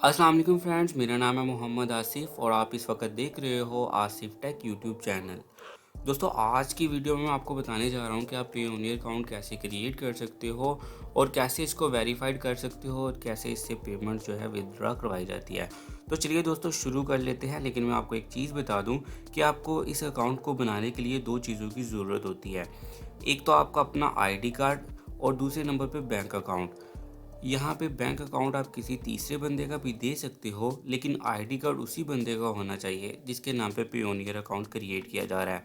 अस्सलाम वालेकुम फ्रेंड्स, मेरा नाम है मोहम्मद आसिफ और आप इस वक्त देख रहे हो आसिफ टेक यूट्यूब चैनल। दोस्तों, आज की वीडियो में मैं आपको बताने जा रहा हूं कि आप पेयोनियर अकाउंट कैसे क्रिएट कर सकते हो और कैसे इसको वेरीफाइड कर सकते हो और कैसे इससे पेमेंट जो है विदड्रॉ करवाई जाती है। तो चलिए दोस्तों शुरू कर लेते हैं। लेकिन मैं आपको एक चीज़ बता दूं कि आपको इस अकाउंट को बनाने के लिए दो चीज़ों की ज़रूरत होती है। एक तो आपका अपना आईडी कार्ड और दूसरे नंबर पे बैंक अकाउंट। यहाँ पे बैंक अकाउंट आप किसी तीसरे बंदे का भी दे सकते हो, लेकिन आईडी कार्ड उसी बंदे का होना चाहिए जिसके नाम पे पेयोनियर अकाउंट क्रिएट किया जा रहा है।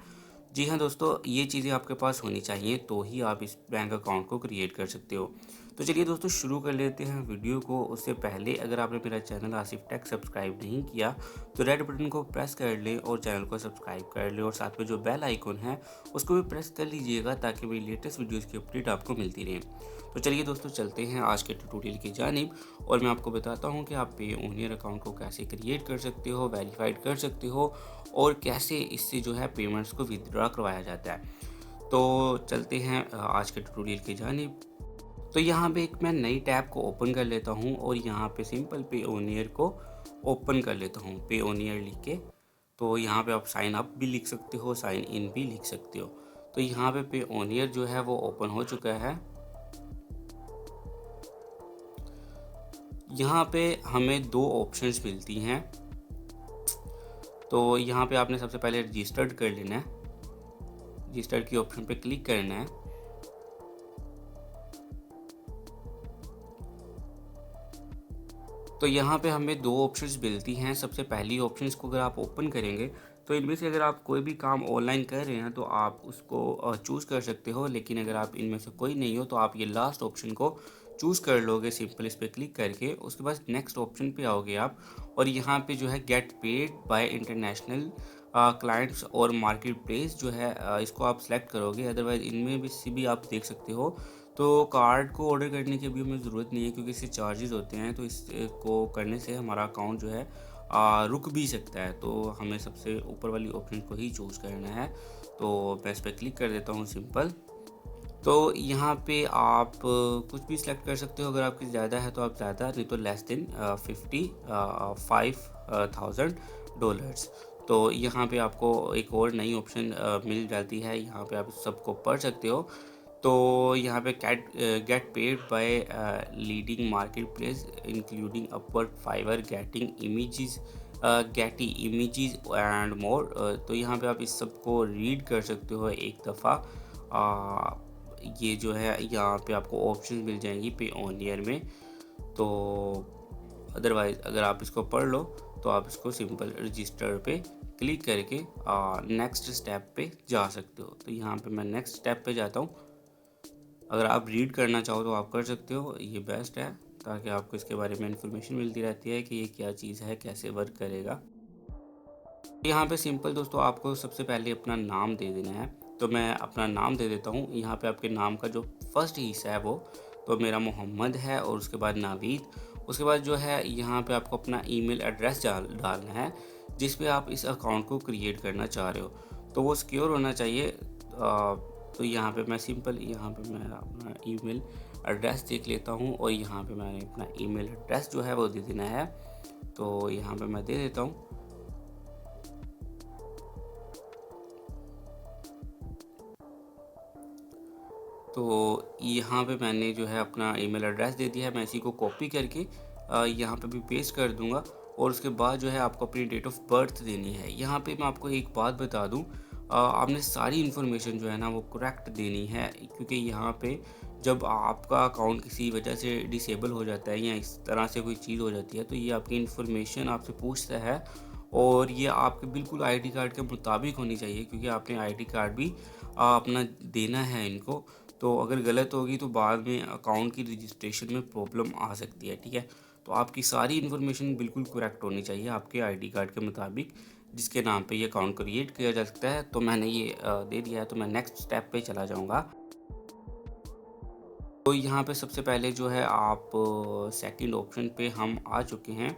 जी हाँ दोस्तों, ये चीज़ें आपके पास होनी चाहिए तो ही आप इस बैंक अकाउंट को क्रिएट कर सकते हो। तो चलिए दोस्तों शुरू कर लेते हैं वीडियो को। उससे पहले अगर आपने मेरा चैनल आसिफ टेक सब्सक्राइब नहीं किया तो रेड बटन को प्रेस कर लें और चैनल को सब्सक्राइब कर लें और साथ में जो बेल आइकन है उसको भी प्रेस कर लीजिएगा ताकि मेरी लेटेस्ट वीडियोज़ की अपडेट आपको मिलती रहे। तो चलिए दोस्तों चलते हैं आज के ट्यूटोरियल की जानिब और मैं आपको बताता हूँ कि आप पेयोनियर अकाउंट को कैसे क्रिएट कर सकते हो, वेरीफाइड कर सकते हो और कैसे इससे जो है पेमेंट्स को विदड्रॉ करवाया जाता है। तो चलते हैं आज के ट्यूटोरियल की जानिब। तो यहाँ पे एक मैं नई टैब को ओपन कर लेता हूँ और यहाँ पे सिंपल पेयोनियर को ओपन कर लेता हूँ, पेयोनियर लिख के। तो यहाँ पे आप साइन अप भी लिख सकते हो, साइन इन भी लिख सकते हो। तो यहाँ पे पेयोनियर जो है वो ओपन हो चुका है। यहाँ पे हमें दो ऑप्शंस मिलती हैं। तो यहाँ पे आपने सबसे पहले रजिस्टर्ड कर लेना है, रजिस्टर्ड की ऑप्शन पे क्लिक करना है। तो यहाँ पे हमें दो ऑप्शंस मिलती हैं। सबसे पहली ऑप्शंस को अगर आप ओपन करेंगे तो इनमें से अगर आप कोई भी काम ऑनलाइन कर रहे हैं तो आप उसको चूज़ कर सकते हो, लेकिन अगर आप इनमें से कोई नहीं हो तो आप ये लास्ट ऑप्शन को चूज़ कर लोगे सिंपल इस पर क्लिक करके। उसके बाद नेक्स्ट ऑप्शन पे आओगे आप और यहाँ पे जो है gate paid bye international clients और मार्केट प्लेस जो है इसको आप सेलेक्ट करोगे। अदरवाइज़ इनमें भी से भी आप देख सकते हो। तो कार्ड को ऑर्डर करने की भी हमें ज़रूरत नहीं है क्योंकि इससे चार्जेस होते हैं, तो इसको करने से हमारा अकाउंट जो है रुक भी सकता है। तो हमें सबसे ऊपर वाली ऑप्शन को ही चूज़ करना है। तो मैं इस पर क्लिक कर देता हूँ सिंपल। तो यहाँ पे आप कुछ भी सिलेक्ट कर सकते हो। अगर आपकी ज़्यादा है तो आप ज़्यादा, नहीं तो लेस देन 55,000 डॉलर्स। तो यहाँ पे आपको एक और नई ऑप्शन मिल जाती है, यहाँ पे आप सबको पढ़ सकते हो। तो यहाँ पे get paid by leading market place including Upwork, Fiverr, Getty Images and more. तो यहाँ पे आप इस सब को रीड कर सकते हो एक दफ़ा। ये जो है यहाँ पे आपको ऑप्शन मिल जाएंगी पेयोनियर में। तो अदरवाइज़ अगर आप इसको पढ़ लो तो आप इसको सिंपल रजिस्टर पे क्लिक करके नेक्स्ट स्टेप पे जा सकते हो। तो यहाँ पे मैं नेक्स्ट स्टेप पे जाता हूँ। अगर आप रीड करना चाहो तो आप कर सकते हो, ये बेस्ट है ताकि आपको इसके बारे में इंफॉर्मेशन मिलती रहती है कि ये क्या चीज़ है, कैसे वर्क करेगा। यहाँ पे सिंपल दोस्तों आपको सबसे पहले अपना नाम दे देना है। तो मैं अपना नाम दे देता हूँ। यहाँ पे आपके नाम का जो फर्स्ट हिस्सा है वो तो मेरा मोहम्मद है और उसके बाद नावीद। उसके बाद जो है यहाँ पे आपको अपना ईमेल एड्रेस डालना है जिस पे आप इस अकाउंट को क्रिएट करना चाह रहे हो। तो वो सिक्योर होना चाहिए। तो यहाँ पे मैं सिंपल यहाँ पे मैं अपना ईमेल एड्रेस देख लेता हूँ और यहाँ पे मैंने अपना ईमेल एड्रेस जो है वो दे देना है। तो यहाँ पे मैं दे देता हूँ। तो यहाँ पे मैंने जो है अपना ईमेल एड्रेस दे दिया है। मैं इसी को कॉपी करके यहाँ पे भी पेस्ट कर दूँगा और उसके बाद जो है आपको अपनी डेट ऑफ बर्थ देनी है। यहाँ पे मैं आपको एक बात बता दूँ, आपने सारी इन्फॉर्मेशन जो है ना वो करेक्ट देनी है क्योंकि यहाँ पे जब आपका अकाउंट किसी वजह से डिसेबल हो जाता है या इस तरह से कोई चीज़ हो जाती है तो ये आपकी इन्फॉर्मेशन आपसे पूछता है और ये आपके बिल्कुल आईडी कार्ड के मुताबिक होनी चाहिए क्योंकि आपने आईडी कार्ड भी अपना देना है इनको। तो अगर गलत होगी तो बाद में अकाउंट की रजिस्ट्रेशन में प्रॉब्लम आ सकती है, ठीक है। तो आपकी सारी इन्फॉर्मेशन बिल्कुल करेक्ट होनी चाहिए आपके आईडी कार्ड के मुताबिक जिसके नाम पे ये अकाउंट क्रिएट किया जा सकता है। तो मैंने ये दे दिया है। तो मैं नेक्स्ट स्टेप पे चला जाऊँगा। तो यहाँ पे सबसे पहले जो है आप सेकंड ऑप्शन पे हम आ चुके हैं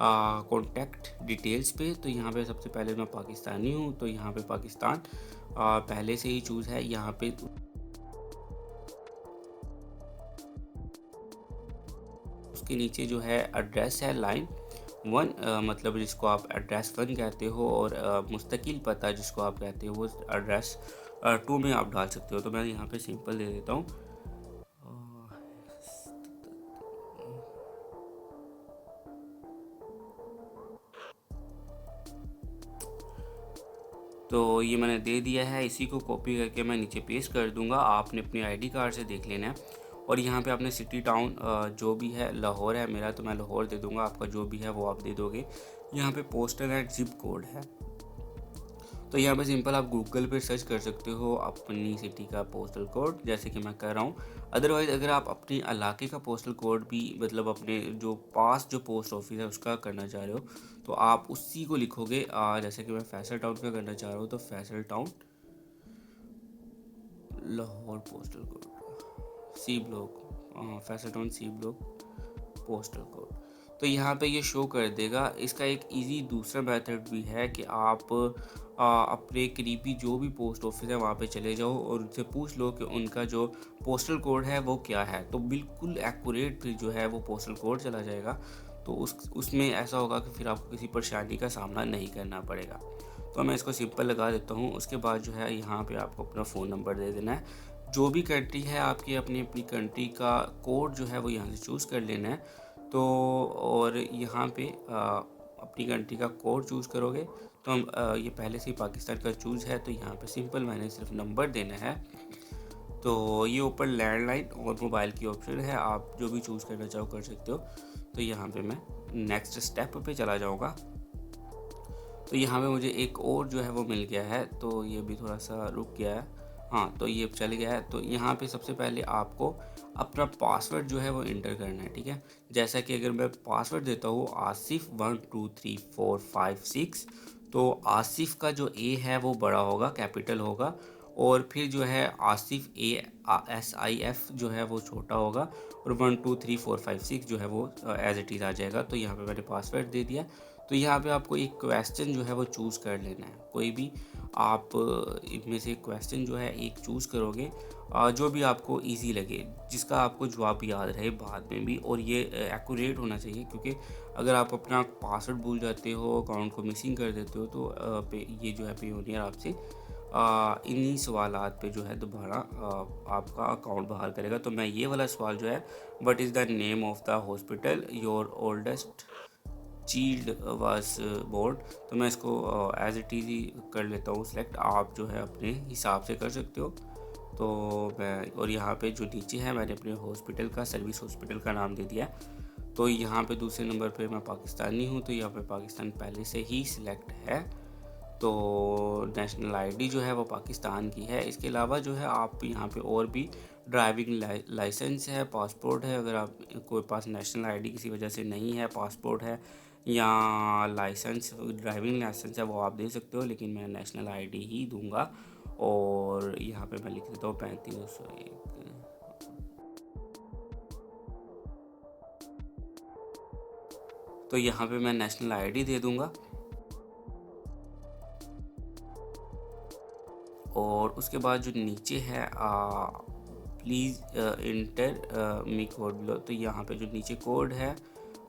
कॉन्टैक्ट डिटेल्स पे। तो यहाँ पे सबसे पहले मैं पाकिस्तानी हूँ तो यहाँ पे पाकिस्तान पहले से ही चूज़ है। यहाँ पे उसके नीचे जो है एड्रेस है लाइन 1, मतलब जिसको आप एड्रेस 1 कहते हो, और मुस्तकिल पता जिसको आप कहते हो वो एड्रेस 2 में आप डाल सकते हो। तो मैं यहाँ पे सिंपल दे देता हूँ। तो ये मैंने दे दिया है, इसी को कॉपी करके मैं नीचे पेस्ट कर दूंगा। आपने अपने आईडी कार्ड से देख लेना है। और यहाँ पे आपने सिटी टाउन जो भी है, लाहौर है मेरा तो मैं लाहौर दे दूंगा, आपका जो भी है वो आप दे दोगे। यहाँ पे पोस्टल एंड जिप कोड है, तो यहाँ पे सिंपल आप गूगल पे सर्च कर सकते हो अपनी सिटी का पोस्टल कोड, जैसे कि मैं कर रहा हूँ। अदरवाइज़ अगर आप अपने इलाके का पोस्टल कोड भी, मतलब अपने जो पास जो पोस्ट ऑफिस है उसका करना चाह रहे हो, तो आप उसी को लिखोगे। जैसे कि मैं फैसल टाउन का करना चाह रहा हूँ, तो Faisal town Lahore postal code C block, Faisal town C block postal code. तो यहाँ पे ये शो कर देगा। इसका एक इजी दूसरा मेथड भी है कि आप अपने करीबी जो भी पोस्ट ऑफिस है वहाँ पे चले जाओ और उनसे पूछ लो कि उनका जो पोस्टल कोड है वो क्या है, तो बिल्कुल एक्यूरेट फिर जो है वो पोस्टल कोड चला जाएगा। तो उसमें ऐसा होगा कि फिर आपको किसी परेशानी का सामना नहीं करना पड़ेगा। तो मैं इसको सिंपल लगा देता हूँ। उसके बाद जो है यहाँ पे आपको अपना फ़ोन नंबर दे देना है, जो भी कंट्री है आपकी, अपनी अपनी कंट्री का कोड जो है वो यहाँ से चूज़ कर लेना है। तो और यहाँ पे अपनी कंट्री का कोड चूज़ करोगे, तो हम ये पहले से ही पाकिस्तान का चूज़ है, तो यहाँ पे सिंपल मैंने सिर्फ नंबर देना है। तो ये ऊपर लैंडलाइन और मोबाइल की ऑप्शन है, आप जो भी चूज़ करना चाहो कर सकते हो। तो यहाँ पे मैं नेक्स्ट स्टेप पे चला जाऊँगा। तो यहाँ पे मुझे एक और जो है वो मिल गया है, तो ये भी थोड़ा सा रुक गया है। हाँ, तो ये चल गया है। तो यहाँ पे सबसे पहले आपको अपना पासवर्ड जो है वो इंटर करना है, ठीक है। जैसा कि अगर मैं पासवर्ड देता हूँ आसिफ 1 2 3 4 5 6, तो आसिफ का जो ए है वो बड़ा होगा, कैपिटल होगा, और फिर जो है आसिफ ASIF जो है वो छोटा होगा, और 1 2 3 4 5 6 जो है वो एज इट इज़ आ जाएगा। तो यहाँ पे मैंने पासवर्ड दे दिया। तो यहाँ पे आपको एक क्वेश्चन जो है वो चूज़ कर लेना है, कोई भी आप इनमें से क्वेश्चन जो है एक चूज़ करोगे, जो भी आपको इजी लगे, जिसका आपको जवाब याद रहे बाद में भी, और ये एक्यूरेट होना चाहिए, क्योंकि अगर आप अपना पासवर्ड भूल जाते हो, अकाउंट को मिसिंग कर देते हो, तो ये जो है पेयोनियर आपसे इन्हीं सवालात पे जो है दोबारा आपका अकाउंट बहाल करेगा। तो मैं ये वाला सवाल जो है, what is the name of the hospital your oldest child was bored, तो मैं इसको एज इट इज़ ही कर लेता हूँ सेलेक्ट। आप जो है अपने हिसाब से कर सकते हो। तो मैं, और यहाँ पे जो नीचे है मैंने अपने हॉस्पिटल का, सर्विस हॉस्पिटल का नाम दे दिया। तो यहाँ पे दूसरे नंबर पे मैं पाकिस्तानी हूँ, तो यहाँ पे पाकिस्तान पहले से ही सिलेक्ट है। तो नेशनल आईडी जो है वो पाकिस्तान की है। इसके अलावा जो है आप यहाँ पे और भी ड्राइविंग लाइसेंस है, पासपोर्ट है, अगर आप कोई पास नेशनल आईडी किसी वजह से नहीं है, पासपोर्ट है या लाइसेंस, ड्राइविंग लाइसेंस है, वो आप दे सकते हो, लेकिन मैं नेशनल आईडी ही दूंगा। और यहाँ पे मैं लिख देता हूँ 3501। तो यहाँ पे मैं नेशनल आईडी दे दूंगा। और उसके बाद जो नीचे है please inter me code below, तो यहाँ पे जो नीचे कोड है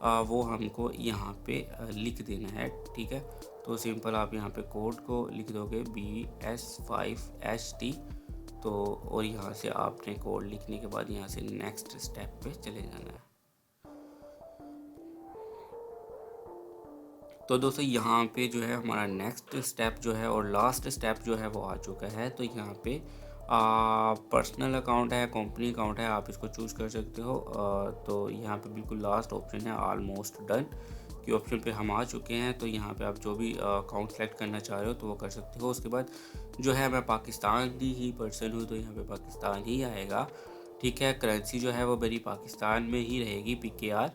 वो हमको यहाँ पे लिख देना है, ठीक है। तो सिंपल आप यहाँ पे कोड को लिख दोगे BS5HT। तो और यहाँ से आपने कोड लिखने के बाद यहाँ से नेक्स्ट स्टेप पे चले जाना है। तो दोस्तों यहाँ पे जो है हमारा नेक्स्ट स्टेप जो है और लास्ट स्टेप जो है वो आ चुका है। तो यहाँ पे पर्सनल अकाउंट है, कंपनी अकाउंट है, आप इसको चूज़ कर सकते हो। तो यहाँ पे बिल्कुल लास्ट ऑप्शन है ऑलमोस्ट डन के ऑप्शन पे हम आ चुके हैं। तो यहाँ पे आप जो भी अकाउंट सेलेक्ट करना चाह रहे हो तो वो कर सकते हो। उसके बाद जो है मैं पाकिस्तानी ही पर्सन हूँ, तो यहाँ पे पाकिस्तान ही आएगा, ठीक है। करेंसी जो है वो मेरी पाकिस्तान में ही रहेगी, PKR,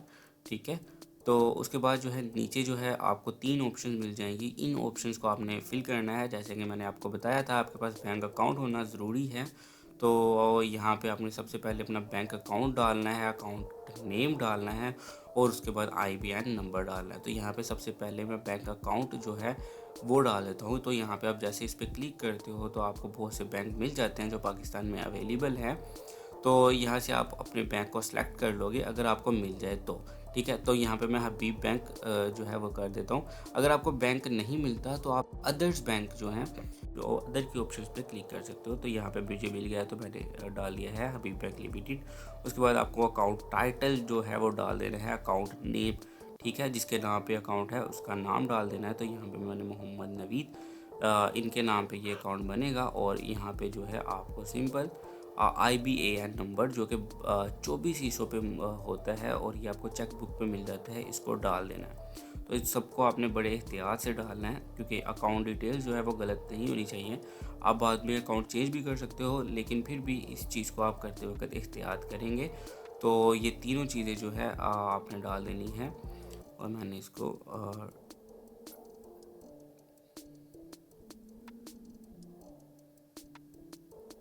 ठीक है। तो उसके बाद जो है नीचे जो है आपको 3 ऑप्शन मिल जाएंगी। इन ऑप्शंस को आपने फिल करना है, जैसे कि मैंने आपको बताया था आपके पास बैंक अकाउंट होना ज़रूरी है। तो यहाँ पे आपने सबसे पहले अपना बैंक अकाउंट डालना है, अकाउंट नेम डालना है, और उसके बाद IBAN नंबर डालना है। तो यहाँ पे सबसे पहले मैं बैंक अकाउंट जो है वो डाल देता हूँ। तो यहाँ पे आप जैसे इस पर क्लिक करते हो तो आपको बहुत से बैंक मिल जाते हैं जो पाकिस्तान में अवेलेबल हैं। तो यहाँ से आप अपने बैंक को सिलेक्ट कर लोगे अगर आपको मिल जाए तो, ठीक है। तो यहाँ पे मैं हबीब बैंक जो है वो कर देता हूँ। अगर आपको बैंक नहीं मिलता तो आप अदर्स बैंक जो हैं, जो अदर के ऑप्शन पे क्लिक कर सकते हो। तो यहाँ पे मुझे मिल गया है तो मैंने डाल दिया है हबीब बैंक लिमिटेड। उसके बाद आपको अकाउंट टाइटल जो है वो डाल देना है, अकाउंट नेम, ठीक है, जिसके नाम पे अकाउंट है उसका नाम डाल देना है। तो यहाँ पे मैंने मोहम्मद नवीद इनके नाम पे ये अकाउंट बनेगा। और यहाँ पे जो है आपको सिंपल IBAN नंबर जो कि 24 हिस्सों पे होता है और ये आपको चेक बुक पे मिल जाता है, इसको डाल देना है। तो इस सबको आपने बड़े एहतियात से डालना है क्योंकि अकाउंट डिटेल्स जो है वो गलत नहीं होनी चाहिए। आप बाद में अकाउंट चेंज भी कर सकते हो, लेकिन फिर भी इस चीज़ को आप करते वक्त एहतियात करेंगे। तो ये तीनों चीज़ें जो है आपने डाल देनी है। और मैंने इसको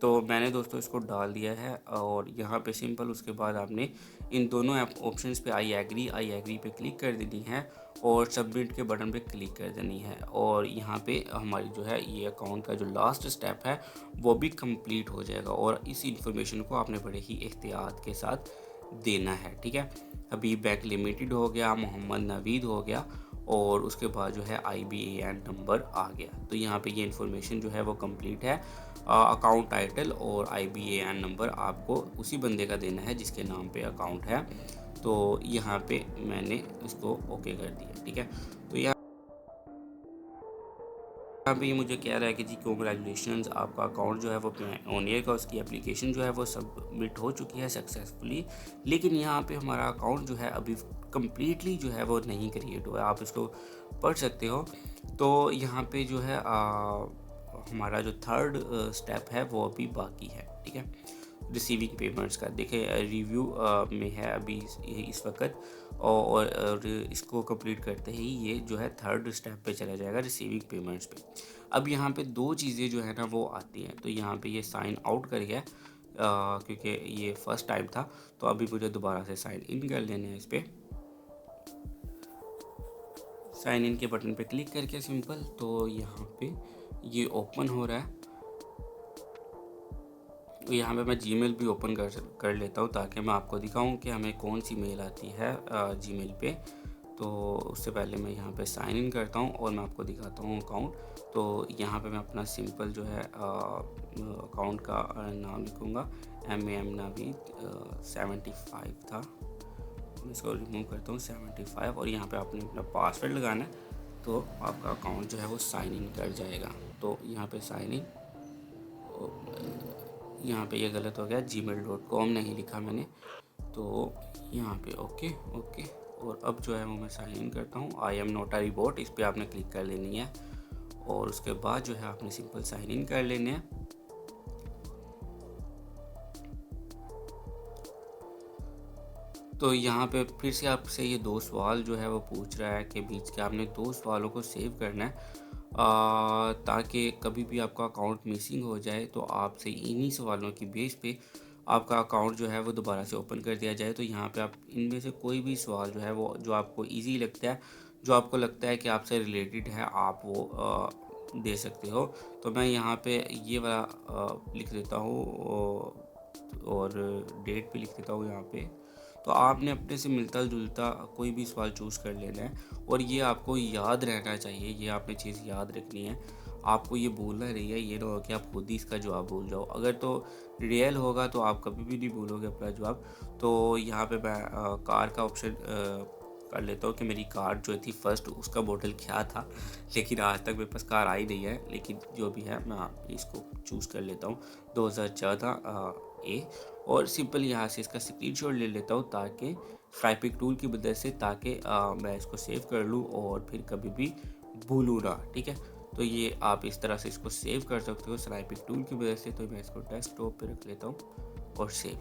तो मैंने दोस्तों इसको डाल दिया है। और यहाँ पे सिंपल उसके बाद आपने इन दोनों ऑप्शंस पे आई एग्री पे क्लिक कर देनी है और सबमिट के बटन पे क्लिक कर देनी है। और यहाँ पे हमारी जो है ये अकाउंट का जो लास्ट स्टेप है वो भी कंप्लीट हो जाएगा। और इस इंफॉर्मेशन को आपने बड़े ही एहतियात के साथ देना है, ठीक है। हबीब बैंक लिमिटेड हो गया, मोहम्मद नवीद हो गया, और उसके बाद जो है IBAN नंबर आ गया। तो यहाँ पे ये इन्फॉर्मेशन जो है वो कंप्लीट है। अकाउंट टाइटल और IBAN नंबर आपको उसी बंदे का देना है जिसके नाम पे अकाउंट है। तो यहाँ पे मैंने इसको ओके कर दिया, ठीक है। तो यहाँ पे ये मुझे कह रहा है कि जी कॉन्ग्रेचुलेशंस, आपका अकाउंट जो है वो ओनियर का उसकी एप्लीकेशन जो है वो सबमिट हो चुकी है सक्सेसफुली। लेकिन यहाँ पे हमारा अकाउंट जो है अभी कम्प्लीटली जो है वो नहीं क्रिएट हुआ है, आप इसको पढ़ सकते हो। तो यहाँ पे जो है हमारा जो थर्ड स्टेप है वो अभी बाकी है, ठीक है। रिसीविंग पेमेंट्स का देखिए रिव्यू में है अभी इस वक्त। और इसको कंप्लीट करते ही ये जो है थर्ड स्टेप पे चला जाएगा, रिसीविंग पेमेंट्स पे। अब यहाँ पे दो चीज़ें जो है ना वो आती हैं। तो यहाँ पे ये साइन आउट कर गया क्योंकि ये फर्स्ट टाइम था। तो अभी मुझे दोबारा से साइन इन कर लेने हैं। इस पर साइन इन के बटन पे क्लिक करके सिंपल, तो यहाँ पे ये ओपन हो रहा है। तो यहाँ पे मैं जीमेल भी ओपन कर लेता हूँ ताकि मैं आपको दिखाऊं कि हमें कौन सी मेल आती है जीमेल पे। तो उससे पहले मैं यहाँ पे साइन इन करता हूँ और मैं आपको दिखाता हूँ अकाउंट। तो यहाँ पे मैं अपना सिंपल जो है अकाउंट का नाम लिखूँगा, MAM नावीद 75 था। मैं इसको रिमूव करता हूँ 75। और यहाँ पे आपने अपना पासवर्ड लगाना है तो आपका अकाउंट जो है वो साइन इन कर जाएगा। तो यहाँ पे साइन इन, यहाँ पे ये गलत हो गया, gmail.com नहीं लिखा मैंने। तो यहाँ पे ओके ओके। और अब जो है वो मैं साइन इन करता हूँ, I am not a robot, इस पर आपने क्लिक कर लेनी है। और उसके बाद जो है आपने सिंपल साइन इन कर लेने हैं। तो यहाँ पे फिर से आपसे ये दो सवाल जो है वो पूछ रहा है कि बीच के आपने दो सवालों को सेव करना है ताकि कभी भी आपका अकाउंट मिसिंग हो जाए तो आपसे इन्हीं सवालों की बेस पे आपका अकाउंट जो है वो दोबारा से ओपन कर दिया जाए। तो यहाँ पे आप इनमें से कोई भी सवाल जो है वो जो आपको इजी लगता है, जो आपको लगता है कि आपसे रिलेटेड है, आप वो दे सकते हो। तो मैं यहाँ पे ये वाला लिख देता हूँ और डेट भी लिख देता हूँ यहाँ पे। तो आपने अपने से मिलता जुलता कोई भी सवाल चूज़ कर लेना है और ये आपको याद रहना चाहिए, ये आपने चीज़ याद रखनी है। आपको ये बोलना नहीं है, ये ना हो कि आप खुद ही इसका जवाब भूल जाओ। अगर तो रियल होगा तो आप कभी भी नहीं भूलोगे अपना जवाब। तो यहाँ पे मैं कार का ऑप्शन कर लेता हूँ कि मेरी कार जो थी फर्स्ट उसका मॉडल क्या था, लेकिन आज तक मेरे पास कार आई नहीं है। लेकिन जो भी है मैं इसको चूज़ कर लेता हूँ 2014 A। और सिंपल यहाँ से इसका स्क्रीनशॉट ले लेता हूँ ताकि स्वाइपिंग टूल की मदद से, ताकि मैं इसको सेव कर लूँ और फिर कभी भी भूलूँ ना, ठीक है। तो ये आप इस तरह से इसको सेव कर सकते हो स्वाइपिंग टूल की मदद से। तो मैं इसको डेस्कटॉप पे रख लेता हूँ और सेव,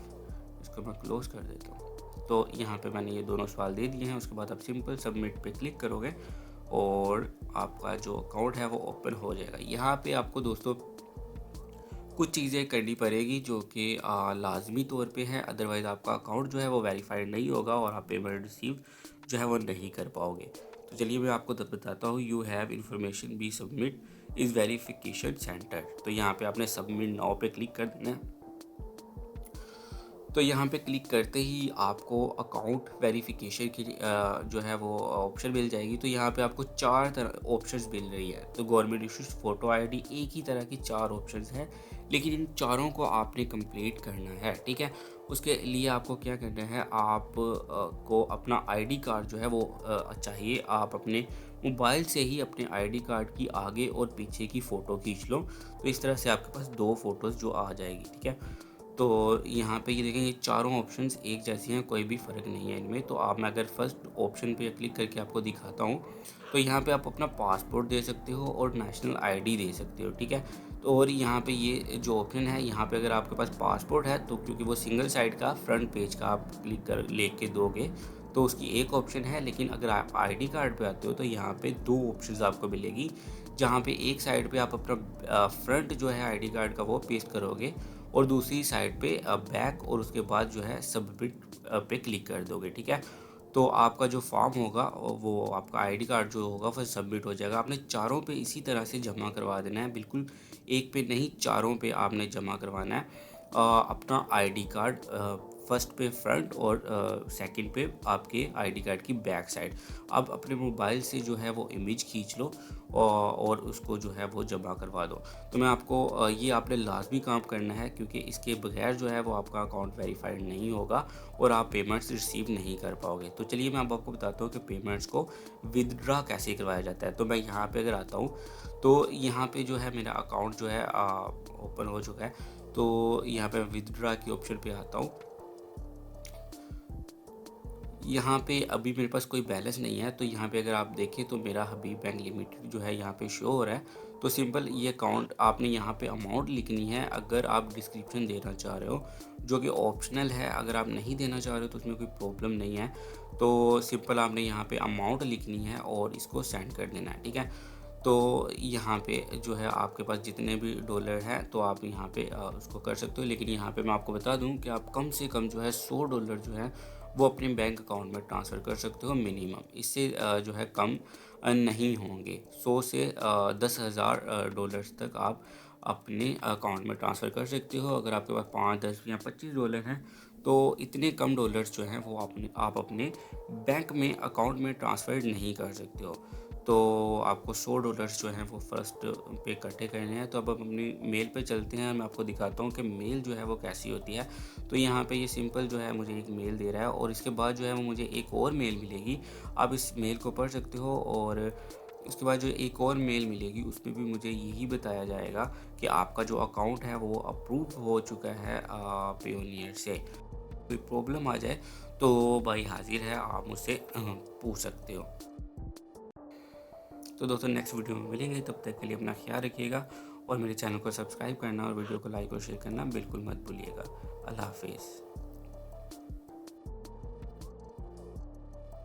इसको मैं क्लोज कर देता हूँ। तो यहाँ पे मैंने ये दोनों सवाल दे दिए हैं। उसके बाद आप सिंपल सबमिट पे क्लिक करोगे और आपका जो अकाउंट है वो ओपन हो जाएगा। यहाँ पे आपको दोस्तों कुछ चीज़ें करनी पड़ेगी जो कि लाजमी तौर पे है, अदरवाइज़ आपका अकाउंट जो है वो वेरीफाइड नहीं होगा और आप पेमेंट रिसीव जो है वो नहीं कर पाओगे। तो चलिए मैं आपको बताता हूँ। You have information B submit is verification centre. तो यहाँ पे आपने सबमिट नाउ पे क्लिक कर देना है। तो यहाँ पे क्लिक करते ही आपको अकाउंट वेरिफिकेशन की जो है वो ऑप्शन मिल जाएगी। तो यहाँ पे आपको 4 तरह ऑप्शंस मिल रही है। तो गवर्नमेंट इशूज़, फ़ोटो आईडी, एक ही तरह की 4 ऑप्शंस हैं, लेकिन इन चारों को आपने कंप्लीट करना है, ठीक है। उसके लिए आपको क्या करना है, आप को अपना आईडी कार्ड जो है वो चाहिए। आप अपने मोबाइल से ही अपने आईडी कार्ड की आगे और पीछे की फ़ोटो खींच लो। तो इस तरह से आपके पास 2 फ़ोटोज़ जो आ जाएगी, ठीक है। तो यहाँ पे ये देखें, ये चारों ऑप्शंस एक जैसी हैं, कोई भी फ़र्क नहीं है इनमें। तो आप, मैं अगर फर्स्ट ऑप्शन पे क्लिक करके आपको दिखाता हूँ, तो यहाँ पे आप अपना पासपोर्ट दे सकते हो और नेशनल आईडी दे सकते हो, ठीक है। तो और यहाँ पे ये जो ऑप्शन है, यहाँ पे अगर आपके पास पासपोर्ट है तो क्योंकि वो सिंगल साइड का फ्रंट पेज का आप क्लिक कर लेके दोगे तो उसकी एक ऑप्शन है, लेकिन अगर आप आईडी कार्ड पे आते हो तो यहाँ पे 2 ऑप्शंस आपको मिलेगी। जहाँ पे एक साइड पे आप अपना फ्रंट जो है आईडी कार्ड का वो पेस्ट करोगे और दूसरी साइड पे बैक, और उसके बाद जो है सबमिट पे क्लिक कर दोगे, ठीक है। तो आपका जो फॉर्म होगा वो आपका आईडी कार्ड जो होगा वो सबमिट हो जाएगा। आपने चारों पे इसी तरह से जमा करवा देना है, बिल्कुल एक पे नहीं, चारों पे आपने जमा करवाना है अपना आईडी कार्ड। फर्स्ट पे फ्रंट और सेकंड पे आपके आईडी कार्ड की बैक साइड। आप अपने मोबाइल से जो है वो इमेज खींच लो और उसको जो है वो जमा करवा दो। तो मैं आपको ये आपने लाजमी काम करना है, क्योंकि इसके बगैर जो है वो आपका अकाउंट वेरीफाइड नहीं होगा और आप पेमेंट्स रिसीव नहीं कर पाओगे। तो चलिए मैं अब आपको बताता हूँ कि पेमेंट्स को विदड्रा कैसे करवाया जाता है। तो मैं यहाँ पे अगर आता हूँ तो यहाँ पे जो है मेरा अकाउंट जो है ओपन हो चुका है। तो यहाँ पे विदड्रा की ऑप्शन पे आता हूँ। यहाँ पे अभी मेरे पास कोई बैलेंस नहीं है, तो यहाँ पे अगर आप देखें तो मेरा हबीब बैंक लिमिटेड जो है यहाँ पे शो हो रहा है। तो सिंपल ये अकाउंट आपने यहाँ पे अमाउंट लिखनी है, अगर आप डिस्क्रिप्शन देना चाह रहे हो, जो कि ऑप्शनल है। अगर आप नहीं देना चाह रहे हो तो उसमें कोई प्रॉब्लम नहीं है। तो सिंपल आपने यहाँ पे अमाउंट लिखनी है और इसको सेंड कर देना है, ठीक है। तो यहाँ पे जो है आपके पास जितने भी डॉलर हैं तो आप यहाँ पे उसको कर सकते हो। लेकिन यहाँ पे मैं आपको बता दूँ कि आप कम से कम जो है $100 जो है वो अपने बैंक अकाउंट में ट्रांसफ़र कर सकते हो मिनिमम। इससे जो है कम नहीं होंगे। 100 से 10,000 डॉलर्स तक आप अपने अकाउंट में ट्रांसफ़र कर सकते हो। अगर आपके पास 5, 10 या 25 डॉलर हैं तो इतने कम डॉलर्स जो हैं वो आप अपने बैंक में अकाउंट में ट्रांसफ़र नहीं कर सकते हो। तो आपको $100 जो हैं वो फर्स्ट पे इकट्ठे करने हैं। तो अब अपनी मेल पे चलते हैं, मैं आपको दिखाता हूँ कि मेल जो है वो कैसी होती है। तो यहाँ पे ये सिंपल जो है मुझे एक मेल दे रहा है और इसके बाद जो है वो मुझे एक और मेल मिलेगी। आप इस मेल को पढ़ सकते हो और उसके बाद जो एक और मेल मिलेगी उसमें भी मुझे यही बताया जाएगा कि आपका जो अकाउंट है वो अप्रूव हो चुका है पेयोनियर से। कोई प्रॉब्लम आ जाए तो भाई हाजिर है, आप मुझसे पूछ सकते हो। तो दोस्तों नेक्स्ट वीडियो में मिलेंगे, तब तक के लिए अपना ख्याल रखिएगा और मेरे चैनल को सब्सक्राइब करना और वीडियो को लाइक और शेयर करना बिल्कुल मत भूलिएगा। अल्लाह हाफिज़।